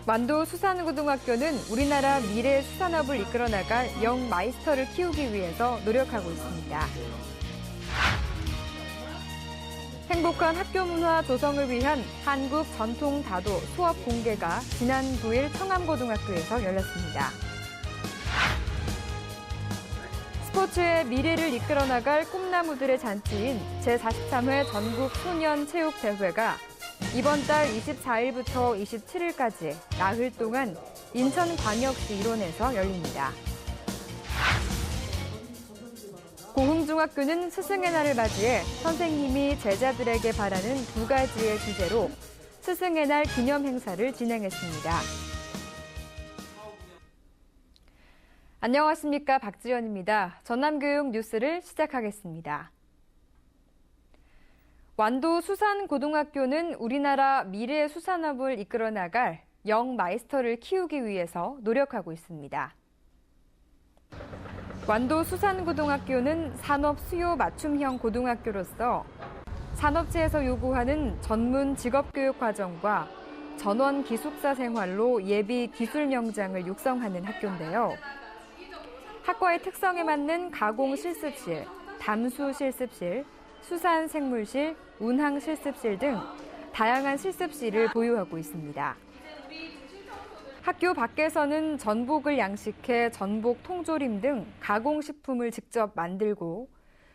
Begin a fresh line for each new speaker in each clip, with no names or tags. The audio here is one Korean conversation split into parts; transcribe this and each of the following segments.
완도 수산고등학교는 우리나라 미래 수산업을 이끌어 나갈 영 마이스터를 키우기 위해서 노력하고 있습니다. 행복한 학교 문화 조성을 위한 한국 전통 다도 수업 공개가 지난 9일 청암고등학교에서 열렸습니다. 스포츠의 미래를 이끌어 나갈 꿈나무들의 잔치인 제43회 전국 소년체육대회가 이번 달 24일부터 27일까지 나흘 동안 인천광역시 일원에서 열립니다. 고흥중학교는 스승의 날을 맞이해 선생님이 제자들에게 바라는 두 가지의 주제로 스승의 날 기념 행사를 진행했습니다. 안녕하십니까, 박지연입니다. 전남교육 뉴스를 시작하겠습니다. 완도 수산고등학교는 우리나라 미래 수산업을 이끌어 나갈 영 마이스터를 키우기 위해서 노력하고 있습니다. 완도 수산고등학교는 산업 수요 맞춤형 고등학교로서 산업체에서 요구하는 전문 직업교육 과정과 전원 기숙사 생활로 예비 기술 명장을 육성하는 학교인데요. 학과의 특성에 맞는 가공 실습실, 담수 실습실, 수산 생물실, 운항 실습실 등 다양한 실습실을 보유하고 있습니다. 학교 밖에서는 전복을 양식해 전복 통조림 등 가공식품을 직접 만들고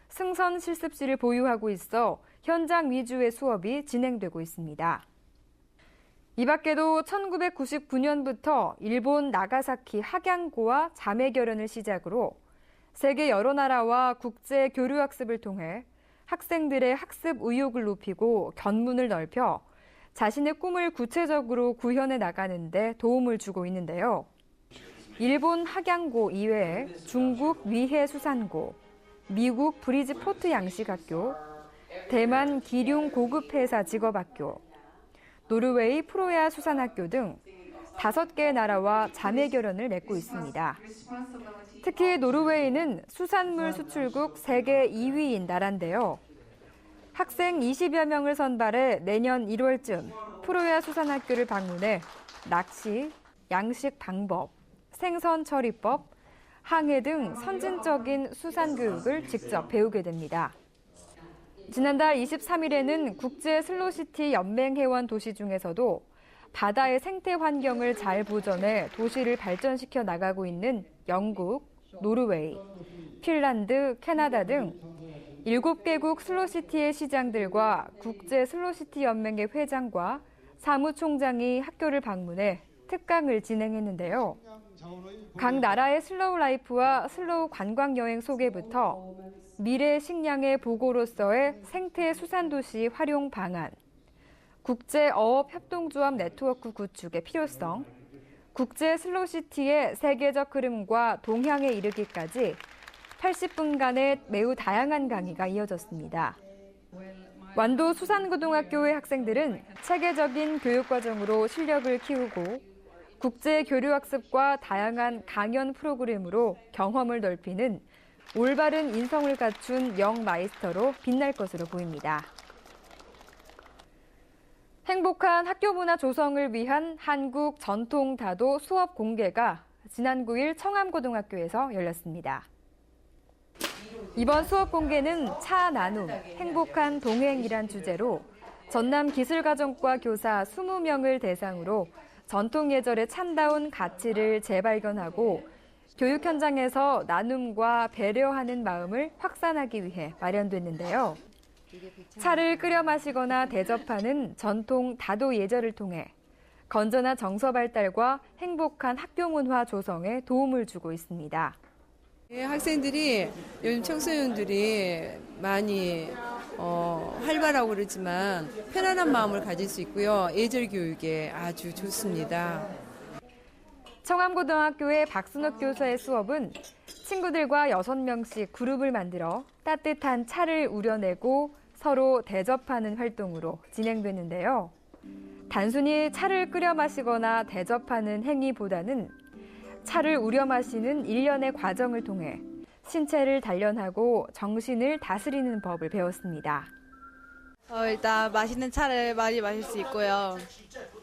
승선 실습실을 보유하고 있어 현장 위주의 수업이 진행되고 있습니다. 이 밖에도 1999년부터 일본 나가사키 학양고와 자매결연을 시작으로 세계 여러 나라와 국제 교류학습을 통해 학생들의 학습 의욕을 높이고 견문을 넓혀 자신의 꿈을 구체적으로 구현해 나가는 데 도움을 주고 있는데요. 일본 학양고 이외에 중국 위해수산고, 미국 브리즈포트 양식학교, 대만 기륭 고급회사 직업학교, 노르웨이 프로야 수산학교 등 5개의 나라와 자매결연을 맺고 있습니다. 특히 노르웨이는 수산물 수출국 세계 2위인 나라인데요. 학생 20여 명을 선발해 내년 1월쯤 프로야 수산학교를 방문해 낚시, 양식 방법, 생선 처리법, 항해 등 선진적인 수산 교육을 직접 배우게 됩니다. 지난달 23일에는 국제 슬로시티 연맹 회원 도시 중에서도 바다의 생태 환경을 잘 보존해 도시를 발전시켜 나가고 있는 영국, 노르웨이, 핀란드, 캐나다 등 7개국 슬로시티의 시장들과 국제 슬로시티 연맹의 회장과 사무총장이 학교를 방문해 특강을 진행했는데요. 각 나라의 슬로우 라이프와 슬로우 관광 여행 소개부터 미래 식량의 보고로서의 생태 수산도시 활용 방안, 국제 어업 협동조합 네트워크 구축의 필요성, 국제 슬로시티의 세계적 흐름과 동향에 이르기까지 80분간의 매우 다양한 강의가 이어졌습니다. 완도 수산고등학교의 학생들은 체계적인 교육과정으로 실력을 키우고 국제 교류학습과 다양한 강연 프로그램으로 경험을 넓히는 올바른 인성을 갖춘 영 마이스터로 빛날 것으로 보입니다. 행복한 학교 문화 조성을 위한 한국 전통 다도 수업 공개가 지난 9일 청암고등학교에서 열렸습니다. 이번 수업 공개는 차 나눔, 행복한 동행이란 주제로 전남기술가정과 교사 20명을 대상으로 전통 예절의 참다운 가치를 재발견하고 교육 현장에서 나눔과 배려하는 마음을 확산하기 위해 마련됐는데요. 차를 끓여 마시거나 대접하는 전통 다도 예절을 통해 건전한 정서 발달과 행복한 학교 문화 조성에 도움을 주고 있습니다.
학생들이 요즘 청소년들이 많이 활발하고 그러지만 편안한 마음을 가질 수 있고요. 예절 교육에 아주 좋습니다.
청암고등학교의 박순옥 교사의 수업은 친구들과 6명씩 그룹을 만들어 따뜻한 차를 우려내고 서로 대접하는 활동으로 진행되는데요. 단순히 차를 끓여 마시거나 대접하는 행위보다는 차를 우려 마시는 일련의 과정을 통해 신체를 단련하고 정신을 다스리는 법을 배웠습니다.
일단 맛있는 차를 많이 마실 수 있고요.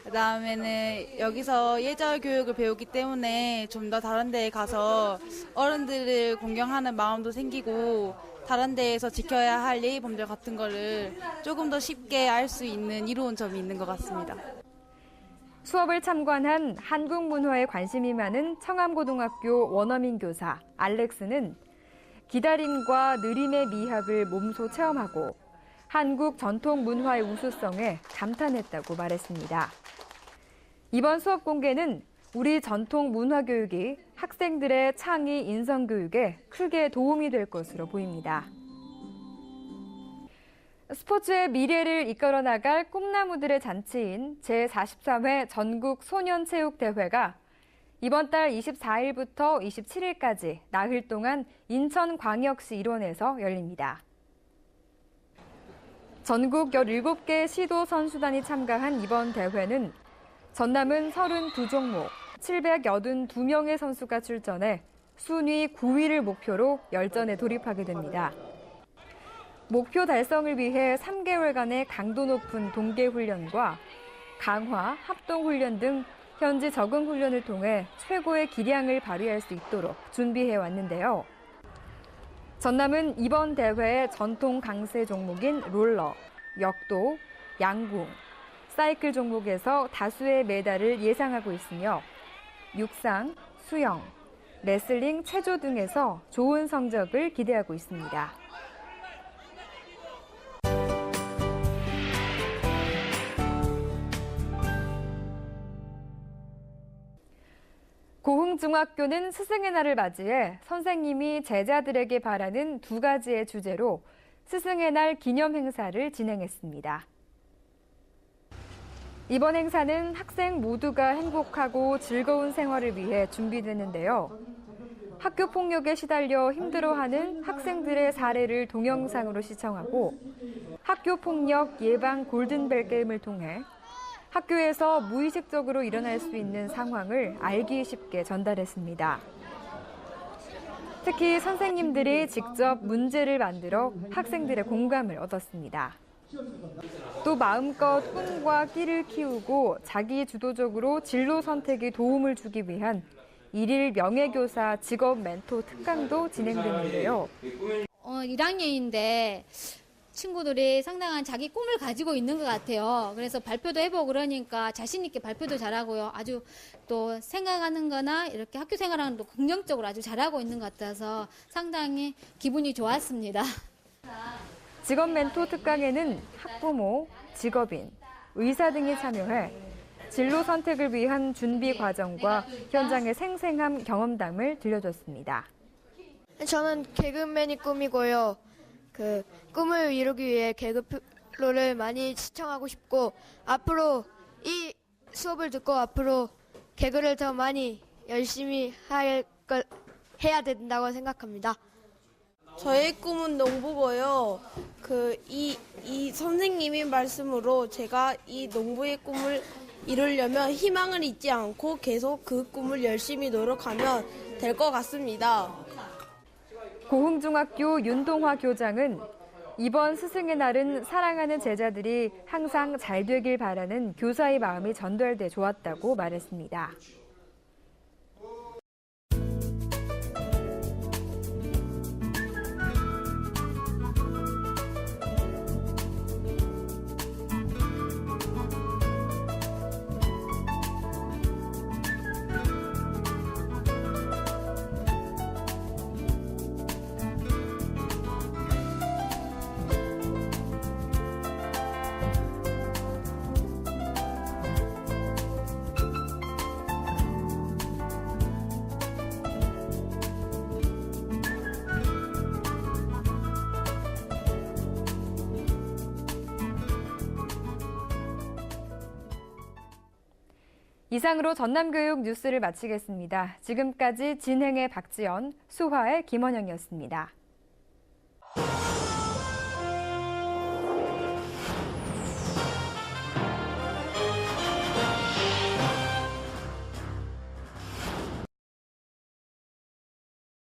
그다음에는 여기서 예절 교육을 배우기 때문에 좀 더 다른 데에 가서 어른들을 공경하는 마음도 생기고 다른 데에서 지켜야 할 예의 범절 같은 거를 조금 더 쉽게 알 수 있는 이로운 점이 있는 것 같습니다.
수업을 참관한 한국 문화에 관심이 많은 청암고등학교 원어민 교사 알렉스는 기다림과 느림의 미학을 몸소 체험하고 한국 전통 문화의 우수성에 감탄했다고 말했습니다. 이번 수업 공개는 우리 전통 문화 교육이 학생들의 창의 인성 교육에 크게 도움이 될 것으로 보입니다. 스포츠의 미래를 이끌어 나갈 꿈나무들의 잔치인 제43회 전국 소년체육대회가 이번 달 24일부터 27일까지 나흘 동안 인천광역시 일원에서 열립니다. 전국 17개 시도 선수단이 참가한 이번 대회는 전남은 32종목, 782명의 선수가 출전해 순위 9위를 목표로 열전에 돌입하게 됩니다. 목표 달성을 위해 3개월간의 강도 높은 동계훈련과 강화, 합동훈련 등 현지 적응 훈련을 통해 최고의 기량을 발휘할 수 있도록 준비해 왔는데요. 전남은 이번 대회의 전통 강세 종목인 롤러, 역도, 양궁, 사이클 종목에서 다수의 메달을 예상하고 있으며 육상, 수영, 레슬링, 체조 등에서 좋은 성적을 기대하고 있습니다. 고흥중학교는 스승의 날을 맞이해 선생님이 제자들에게 바라는 두 가지의 주제로 스승의 날 기념 행사를 진행했습니다. 이번 행사는 학생 모두가 행복하고 즐거운 생활을 위해 준비됐는데요. 학교 폭력에 시달려 힘들어하는 학생들의 사례를 동영상으로 시청하고 학교 폭력 예방 골든벨 게임을 통해 학교에서 무의식적으로 일어날 수 있는 상황을 알기 쉽게 전달했습니다. 특히 선생님들이 직접 문제를 만들어 학생들의 공감을 얻었습니다. 또 마음껏 꿈과 끼를 키우고 자기 주도적으로 진로 선택에 도움을 주기 위한 일일 명예교사 직업 멘토 특강도 진행됐는데요.
1학년인데 친구들이 상당한 자기 꿈을 가지고 있는 것 같아요. 그래서 발표도 해보고 그러니까 자신 있게 발표도 잘하고요. 아주 또 생각하는 거나 이렇게 학교 생활하는 도 긍정적으로 아주 잘하고 있는 것 같아서 상당히 기분이 좋았습니다.
직업 멘토 특강에는 학부모, 직업인, 의사 등이 참여해 진로 선택을 위한 준비 과정과 현장의 생생한 경험담을 들려줬습니다.
저는 개그맨이 꿈이고요. 꿈을 이루기 위해 개그 프로를 많이 시청하고 싶고 앞으로 이 수업을 듣고 앞으로 개그를 더 많이 열심히 해야 된다고 생각합니다.
저의 꿈은 농부고요. 이 선생님의 말씀으로 제가 이 농부의 꿈을 이루려면 희망을 잊지 않고 계속 그 꿈을 열심히 노력하면 될 것 같습니다.
고흥중학교 윤동화 교장은 이번 스승의 날은 사랑하는 제자들이 항상 잘 되길 바라는 교사의 마음이 전달돼 좋았다고 말했습니다. 이상으로 전남교육 뉴스를 마치겠습니다. 지금까지 진행의 박지연, 수화의 김원영이었습니다.